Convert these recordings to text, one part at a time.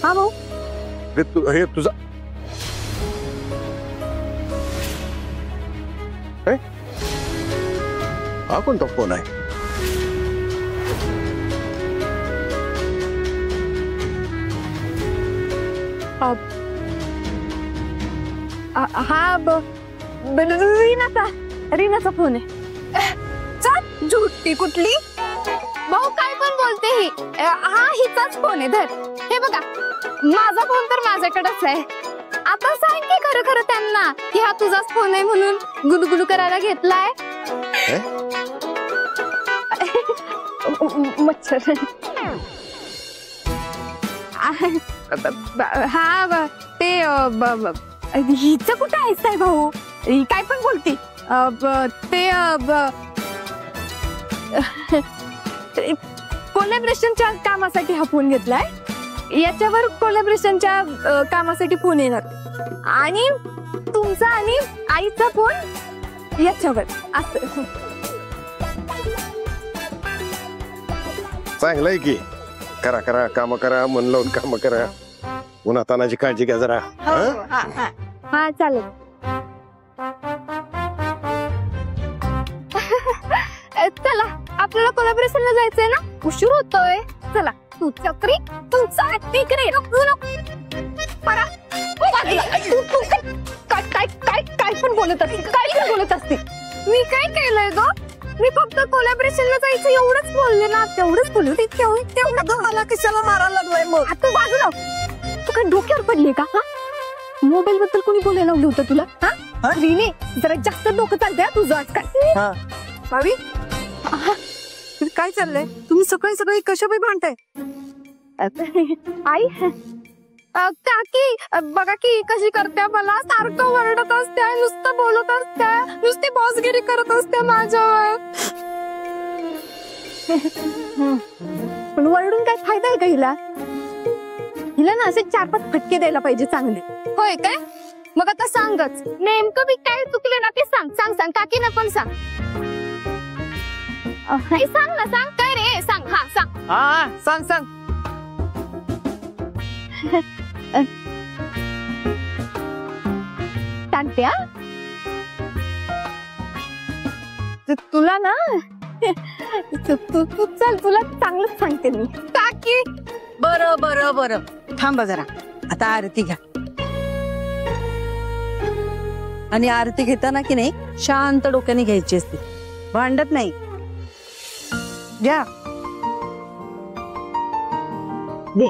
हा भाऊ. हे तुझा हा कोणता फोन आहे? हा रीनाचा फोन आहे. चल झुट्टी कुठली भाऊ, काय पण बोलते ही. हा हिचाच फोन आहे. धर हे बघा, माझा फोन तर माझ्याकडेच आहे. आता सांग की खरं खरं त्यांना की हा तुझाच फोन आहे म्हणून गुलगुलू करायला घेतलाय. मच्छर. हा ते हिचं कुठं आहेस काय भाऊ? ही काय पण बोलती. कोलॅबरेशनच्या कामासाठी हा फोन घेतलाय. याच्यावर कोलॅबरेशनच्या कामासाठी फोन येणार आणि तुमचा आणि आईचा फोन याच्यावर असं. चांगलंय की. करा करा काम करा, मन लावून काम करा. उन्हातानाची काळजी घ्या जरा. हा चालेल. चला आपल्याला कोलॅबरेशनला जायचंय ना, उशीर होतोय. चला तू चक्री तुमचा तिकडे काय पण बोलत असते. काय पण बोलत असते. मी काय केलंय ग? मी फक्त कोलॅबरेशनला जायचं एवढंच बोलले ना. तेवढंच बोलले. तेवढं मला कशाला मारायला लागलोय मग? आता बाजूला. तू काय डोक्यावर पडले का? मोबाईल बद्दल कोणी बोलायला लावलं होतं तुला? हा रीने जरा जास्त डोकं चालतंय तुझं आजकाल. भाभी काय चाललंय? तुम्ही सकाळी सकाळी कशा बाई भांडताय? आई काकी बघा की कशी करते. मला सारखं वरडत असते, नुसतं बोलत असते, नुसती बॉसगिरी करत असते माझ्यावर. पण वरडून काय फायदा आहे का हिला? हिला ना असे 4-5 फटके द्यायला पाहिजे चांगले. होय काय? मग आता सांगच नेमकं मी काय चुकले ना ते सांग. सांग सांग काकीने पण सांग. सांग ना, सांग काय रे, सांग. हा सांग. हा सांग सांग. तांत्या तुला ना तू चल, तुला चांगलंच सांगते मी. काकी बरं बरं बरं थांबा जरा. आता आरती घ्या. आणि आरती घेताना की नाही शांत डोक्याने घ्यायची असते, भांडत नाही. घ्या. दे.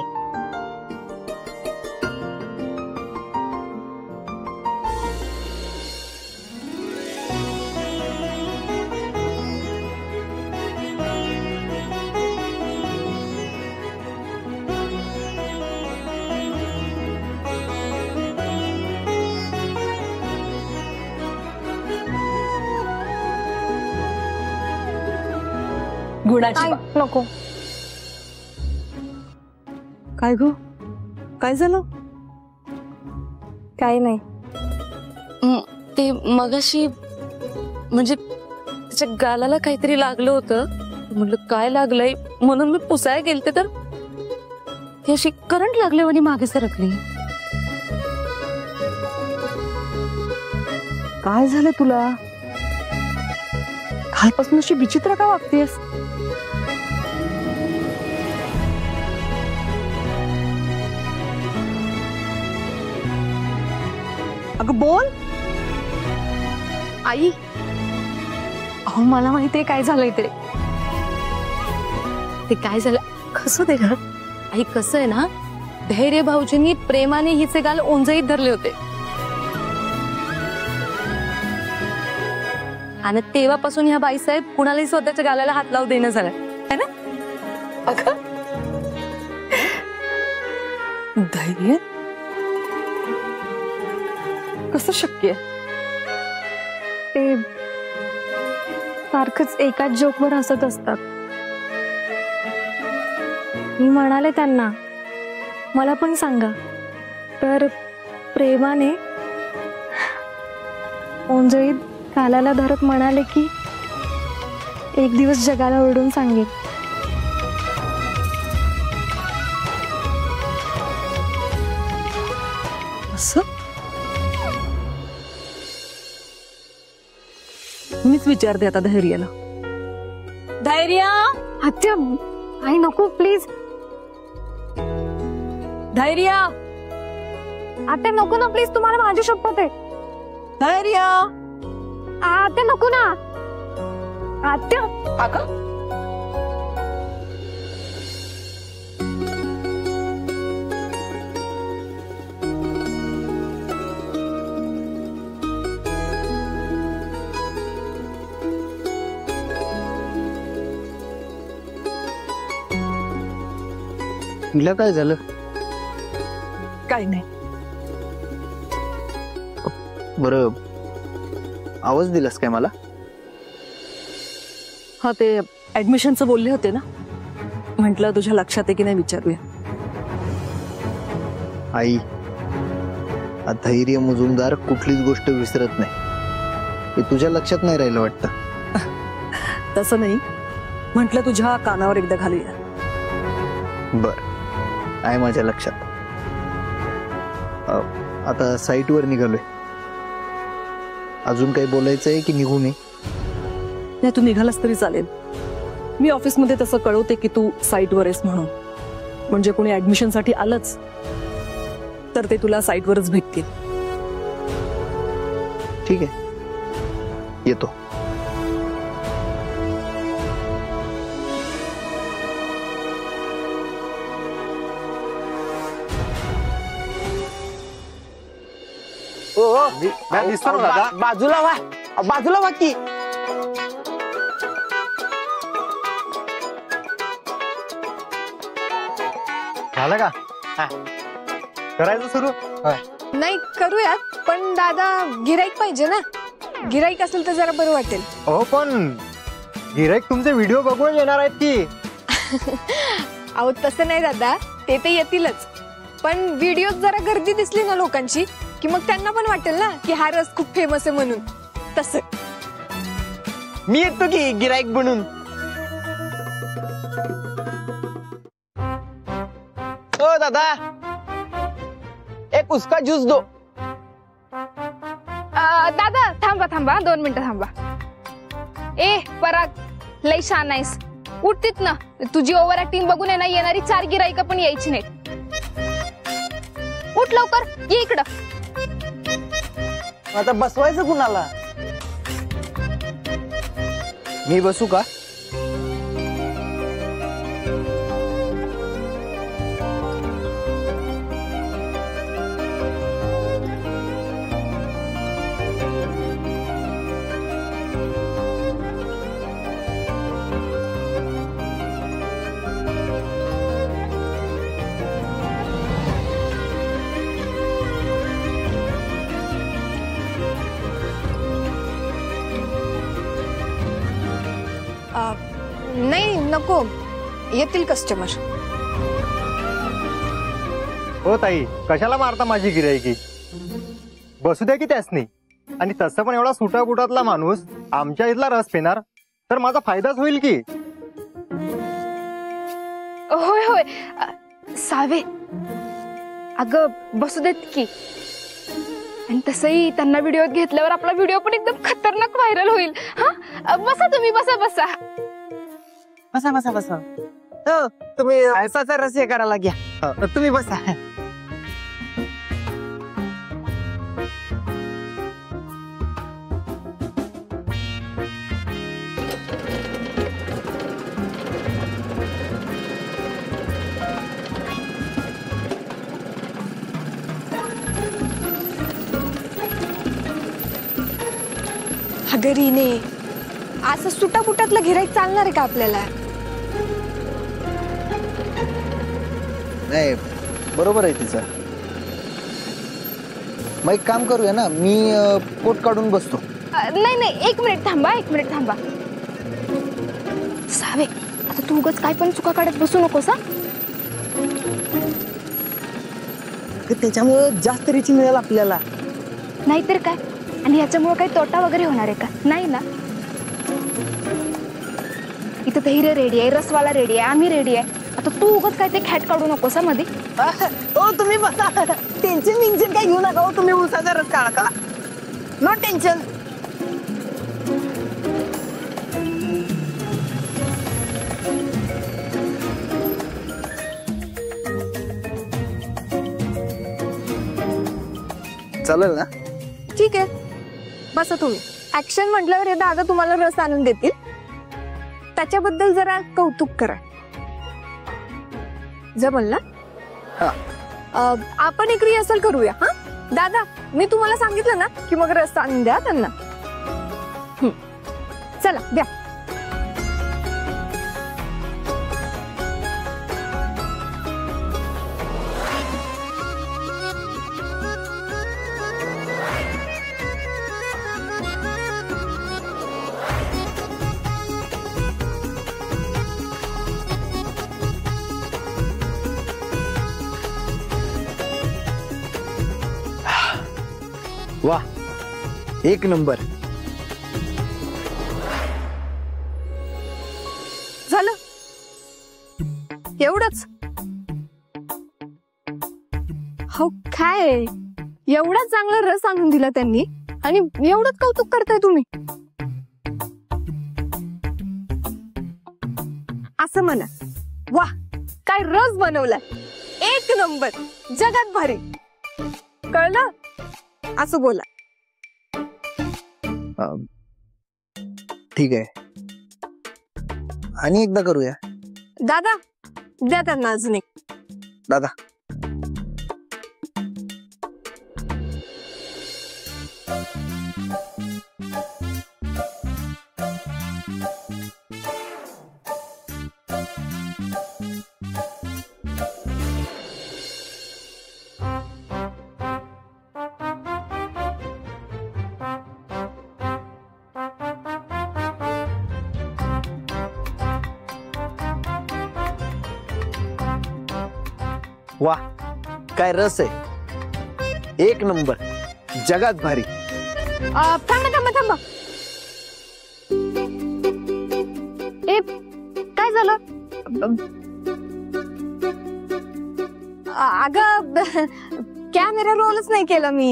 गुणाची नको. काय गो, काय झालं? काही नाही. ते मगाशी म्हणजे त्याच्या गालाला काहीतरी लागलं होतं. म्हटलं काय लागलंय म्हणून मी पुसायला गेलते तर ती अशी करंट लागले आणि मागे सरकली. काय झालं तुला? कालपासून अशी विचित्र का वागतेस? अगं बोल. आई अहो मला माहितीये काय झालंय ते. ते काय झालं कसं ते घर आई कसं आहे ना, धैर्य भाऊजींनी प्रेमाने हिचे गाल ओंजळीत धरले होते आणि तेव्हापासून ह्या बाईसाहेब कुणालाही स्वतःच्या गालाला हात लावू देणं झालं है ना. अगं धैर्य कसं शक्य? ते सारखंच एकाच जोकवर हसत असतात. मी म्हणाले त्यांना मला पण सांगा, तर प्रेमाने ओंजळीत गालाला धरत म्हणाले की एक दिवस जगाला ओरडून सांगेल. असं मीच विचारते आता धैर्याला. धैर्य, आत्या आई नको प्लीज. धैर्य, आत्या नको ना प्लीज, तुम्हाला माझी शपथ आहे. धैर्य. आत्या नको ना. आत्या अगं तुला काय झालं? काय नाही. बरं, आवाज दिलास काय मला? हा, ते ऍडमिशनचं बोलले होते ना, म्हटलं तुझ्या लक्षात आहे की नाही विचारूया. आई, हा धैर्य मुजुमदार कुठलीच गोष्ट विसरत नाही. हे तुझ्या लक्षात नाही राहिलं वाटतं. तसं नाही, म्हटलं तुझ्या कानावर एकदा घालूया. बर, आहे माझ्या लक्षात. आता साईटवर निघालोय. अजून काही बोलायचंय की निघू मी? नाही, तू निघालास तरी चालेल. मी ऑफिसमध्ये तसं कळवते की तू साईटवर आहेस म्हणून. म्हणजे कोणी ऍडमिशनसाठी आलंच तर ते तुला साईटवरच भेटतील. ठीक आहे, येतो. बाजूला वा, बाजूला वा की. झालं का? करायचं सुरू? नाही करूयात, पण दादा गिराईक पाहिजे ना. गिराईक असेल तर जरा बरं वाटेल. हो, पण गिराईक तुमचे व्हिडिओ बघून येणार आहेत की? अहो तसं नाही दादा, ते तर येतीलच, पण व्हिडिओत जरा गर्दी दिसली ना लोकांची की मग त्यांना पण वाटेल ना की हा रस खूप फेमस आहे म्हणून. तसं मी येतो की गिराईक बनून. ओ दादा, एक उसका ज्यूस दो. दादा थांबा थांबा, 2 मिनिटं थांबा. ए पराग, लई छान आहेस. उठतीत ना, तुझी ओव्हर ऍक्टिंग बघून आहे ना येणारी 4 गिराईक पण यायची नाहीत. उठ लवकर, ये इकडं. आता बसवायचं कुणाला? मी बसू का? नाही नको, येतील कस्टमर. हो ताई, कशाला मारता माझी गिराईकी? बसू द्या की त्यासनी. आणि तसं पण एवढा सुटा बुटातला माणूस आमच्या इथला रस पिणार तर माझा फायदाच होईल की. होय होय सावे, अगं बसू देत की. आणि तसंही त्यांना व्हिडिओत घेतल्यावर आपला व्हिडिओ पण एकदम खतरनाक व्हायरल होईल. हा, बसा तुम्ही, बसा बसा. बसा बसा बसा. हो, तुम्ही ऐसाचा रस हे करायला घ्या. तुम्ही बसा. हगरीने असं सुटापुटातलं गिराईक चालणार आहे का आपल्याला? नाही, बरोबर आहे तिचं. मग एक काम करूया ना, मी पोट काढून बसतो. नाही नाही, 1 मिनिट थांबा, 1 मिनिट थांबा. सावे, आता तू उगाच काय पण चुका काढत बसू नकोस. त्याच्यामुळे जास्त रिची मिळेल आपल्याला. नाहीतर काय, आणि ह्याच्यामुळे काही तोटा वगैरे होणार आहे का? नाही ना. इथं धैर्य रेडी आहे, रसवाला रेडी आहे, आम्ही रेडी आहे. आता तू उगत काय ते खॅट काढू नकोस हा मध्ये. हो तुम्ही बसा, टेन्शन काय घेऊ नका हो. तुम्ही उसाचा रस काढा का, नो टेन्शन. चालेल ना? ठीक आहे, बसा तुम्ही. ऍक्शन म्हटल्यावर हे दादा तुम्हाला रस आणून देतील, त्याच्याबद्दल जरा कौतुक करा. जमल ना? आपण एक रिहर्सल करूया. हा दादा, मी तुम्हाला सांगितलं ना की मग रस आणून द्या त्यांना. चला द्या. वाह, एक नंबर. झालं एवढंच? हो काय, एवढा चांगला रस आणून दिला त्यांनी आणि एवढंच कौतुक करताय तुम्ही. असं म्हणा, वाह काय रस बनवलाय, एक नंबर, जगात भारी. कळलं? असं बोला. ठीक आहे, आणि एकदा करूया. दादा द्या त्यांना अजून एक. दादा वाह काय रस आहे, एक नंबर, जगात भारी. थांबा थांबा थांबा. ए काय झालं? अगं कॅमेरा रोलच नाही केला मी.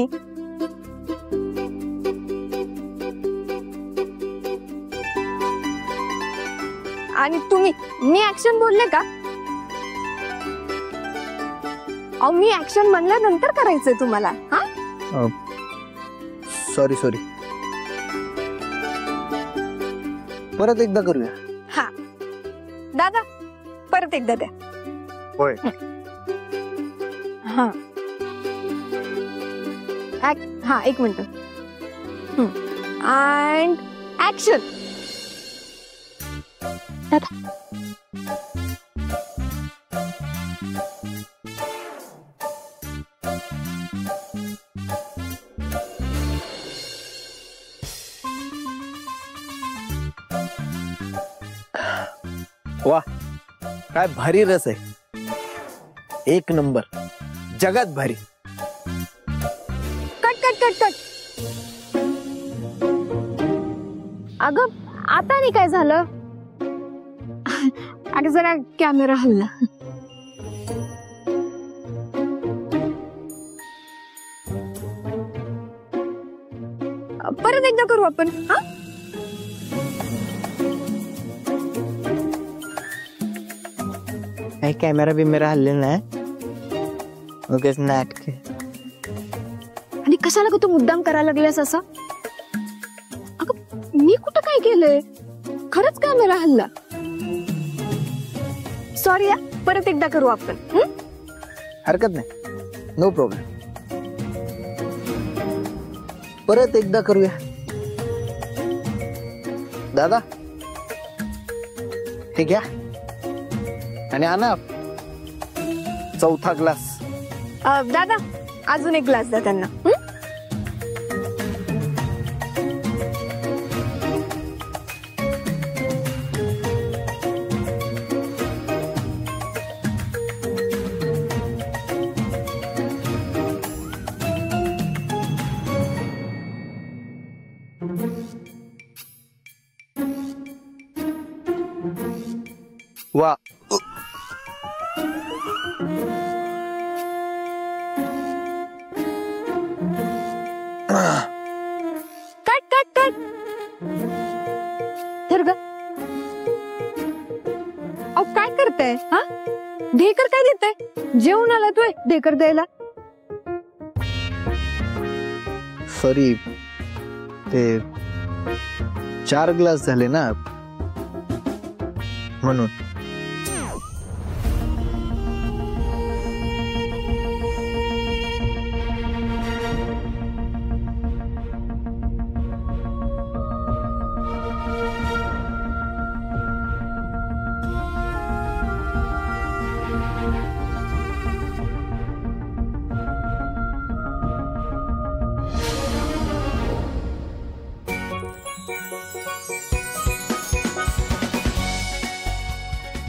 आणि तुम्ही, मी ऍक्शन बोलले का? अहो मी ऍक्शन म्हणल्यानंतर करायचंय तुम्हाला. हा सॉरी सॉरी, परत एकदा करूया. हा दादा परत एकदा द्या. होय. हा हा एक मिनिट. And action. दादा वाह काय भारी रस आहे, एक नंबर, जगात भारी. Cut cut cut cut. अगं आता नाही काय झालं? अगं जरा कॅमेरा हल्ला. परत एकदा करू आपण. हा काही कॅमेरा बिमेरा हल्लेला नाही, उगाच नाटक. आणि कशाला तू मुद्दाम करायला लागलास असं? अगं मी कुठं काय केलंय? खरंच कॅमेरा हल्ला. सॉरी या, परत एकदा करू आपण. हरकत नाही, नो प्रॉब्लेम. परत एकदा करूया. दादा हे घ्या आणि आणा चौथा ग्लास. दादा अजून एक ग्लास द्या त्यांना. वा कट कट कट धर ग. अहो काय करताय हा? ढेकर काय देताय? जेवण आला तू ढेकर द्यायला? सॉरी, ते 4 ग्लास झाले ना म्हणून.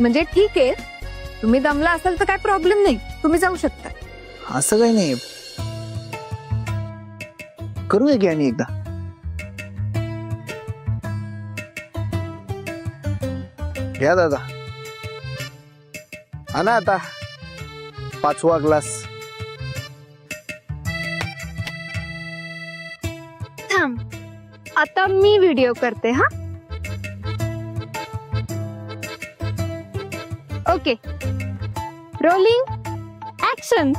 म्हणजे ठीक आहे, तुम्ही दमला असाल तर काय प्रॉब्लेम नाही, तुम्ही जाऊ शकता. असं काही नाही, करूया की आणि एकदा. घ्या दादा, आणा आता 5वा ग्लास. थांब, आता मी व्हिडिओ करते. हा ओके, रोलिंग ऍक्शन.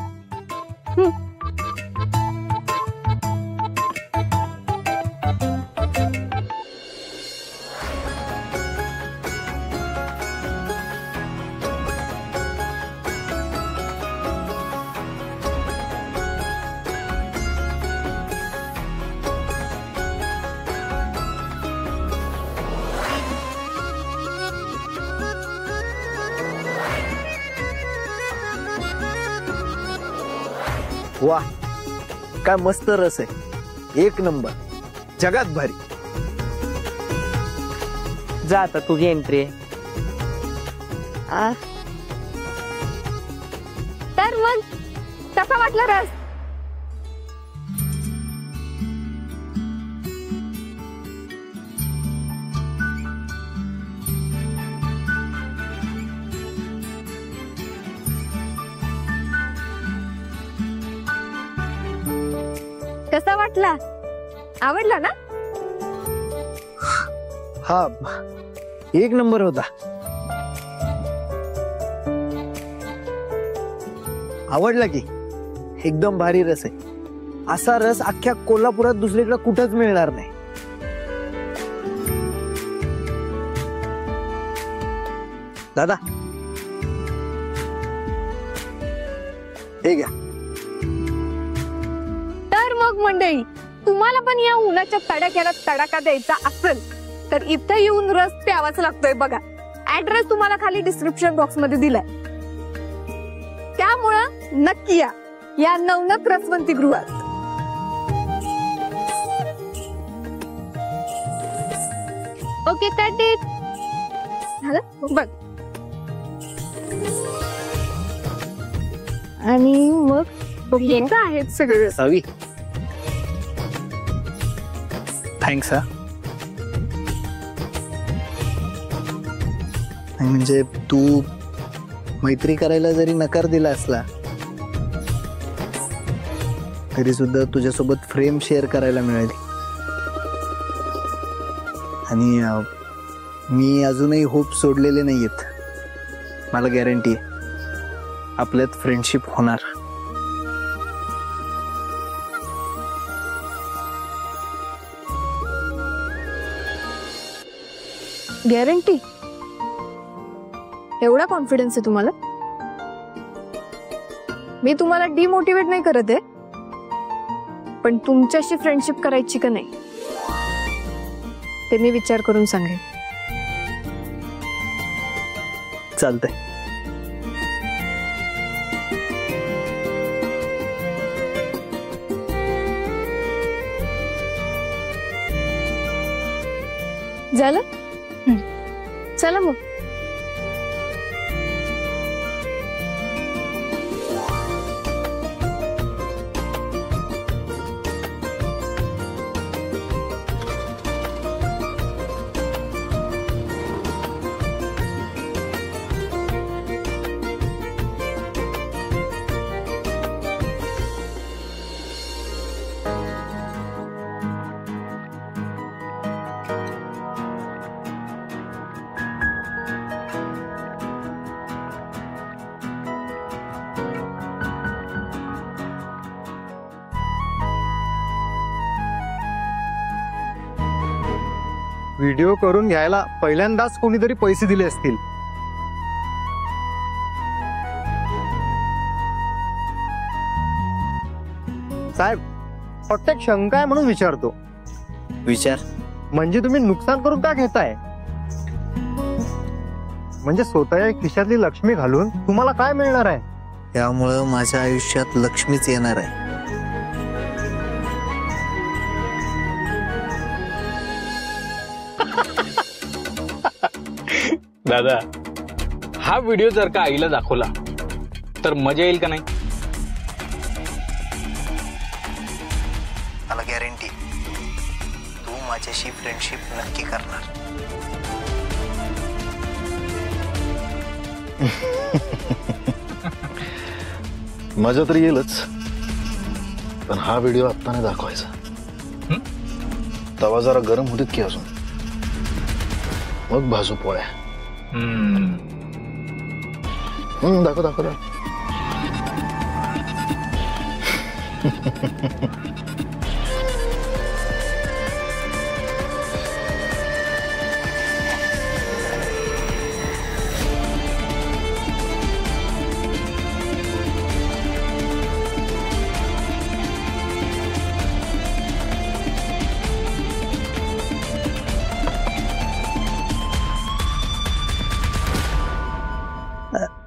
वाह, काय मस्त रस आहे, 1 नंबर, जगात भारी. जा आता तुझी एंट्री. तर मग कसा वाटला रस? कसा वाटला? आवडला ना? हा, 1 नंबर होता. आवडला की? एकदम भारी रस आहे. असा रस अख्ख्या कोल्हापुरात दुसरीकडे कुठंच मिळणार नाही. दादा, हे घ्या. तर मग मंडळी, तुम्हाला पण या उन्हाच्या तडाख्याला तडाखा द्यायचा असेल तर इथे येऊन रस प्यावाच लागतोय. बघा, ऍड्रेस तुम्हाला खाली डिस्क्रिप्शन बॉक्स मध्ये दिलाय, त्यामुळं नक्की या नवनक रसवंती गृहात. Okay, cut it. झालं बघ. आणि मग आहेत सगळं. सावी, थँक्स. हा, म्हणजे तू मैत्री करायला जरी नकार दिला असला तरी सुद्धा तुझ्यासोबत फ्रेम शेअर करायला मिळाली. आणि मी अजूनही होप सोडलेले नाहीयेत. मला गॅरंटी आहे आपल्यात फ्रेंडशिप होणार. गॅरंटी? एवढा कॉन्फिडन्स आहे तुम्हाला? मी तुम्हाला डिमोटिवेट नाही करत आहे, पण तुमच्याशी फ्रेंडशिप करायची का नाही ते मी विचार करून सांगेन. चालतंय. झालं? चला मग. व्हिडिओ करून घ्यायला पहिल्यांदाच कोणीतरी पैसे दिले असतील. साहेब, फक्त एक शंका आहे म्हणून विचारतो. विचार. म्हणजे तुम्ही नुकसान करून का घेताय? म्हणजे स्वतःच्या खिशातली लक्ष्मी घालून तुम्हाला काय मिळणार आहे? त्यामुळं माझ्या आयुष्यात लक्ष्मीच येणार आहे. दादा, हा व्हिडिओ जर का आईला दाखवला तर मजा येईल का नाही? मला गॅरंटी, तू माझ्याशी फ्रेंडशिप नक्की करणार. मजा तर येईलच, पण हा व्हिडिओ आत्ता नाही दाखवायचा. तवा जरा गरम होतीत की अजून, मग भाजू पोळ्या. दाखव दाखव दाखव.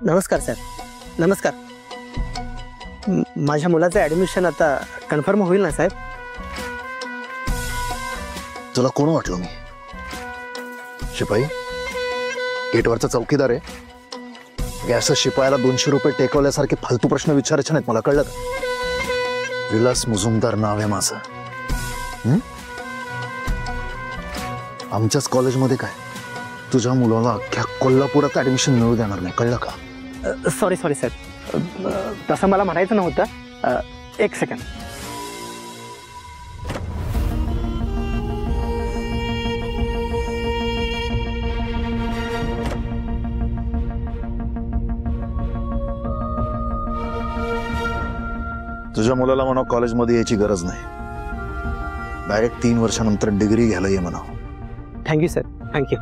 नमस्कार सर. नमस्कार. माझ्या मुलाचं ऍडमिशन आता कन्फर्म होईल ना साहेब? तुला कोण वाटलो मी? शिपाई? गेटवरचा चौकीदार आहे? असं शिपायाला 200 रुपये टेकवल्यासारखे फालतू प्रश्न विचारायचे नाहीत. मला कळलं का? विलास मुजुमदार नाव आहे माझं. आमच्याच कॉलेजमध्ये काय तुझ्या मुलाला अख्ख्या कोल्हापुरात ऍडमिशन मिळू देणार नाही. कळलं का? सॉरी सॉरी सर, तसं मला म्हणायचं नव्हतं. एक सेकंड. तुझ्या मुलाला म्हणा कॉलेजमध्ये यायची गरज नाही. डायरेक्ट 3 वर्षानंतर डिग्री घ्यायला ये म्हणा. Thank you sir, thank you.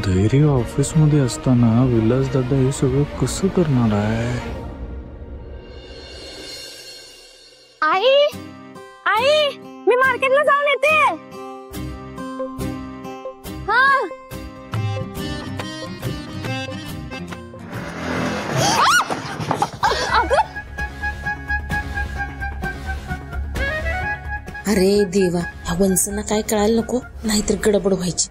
धैर्य ऑफिस मध्ये असताना विलास दादा हे सगळं कसं करणार आहे? आई, आई, मी मार्केटला जाऊन येते. हा. अरे देवा, ह्या वंसना काय कळायला नको, नाहीतर गडबड व्हायची.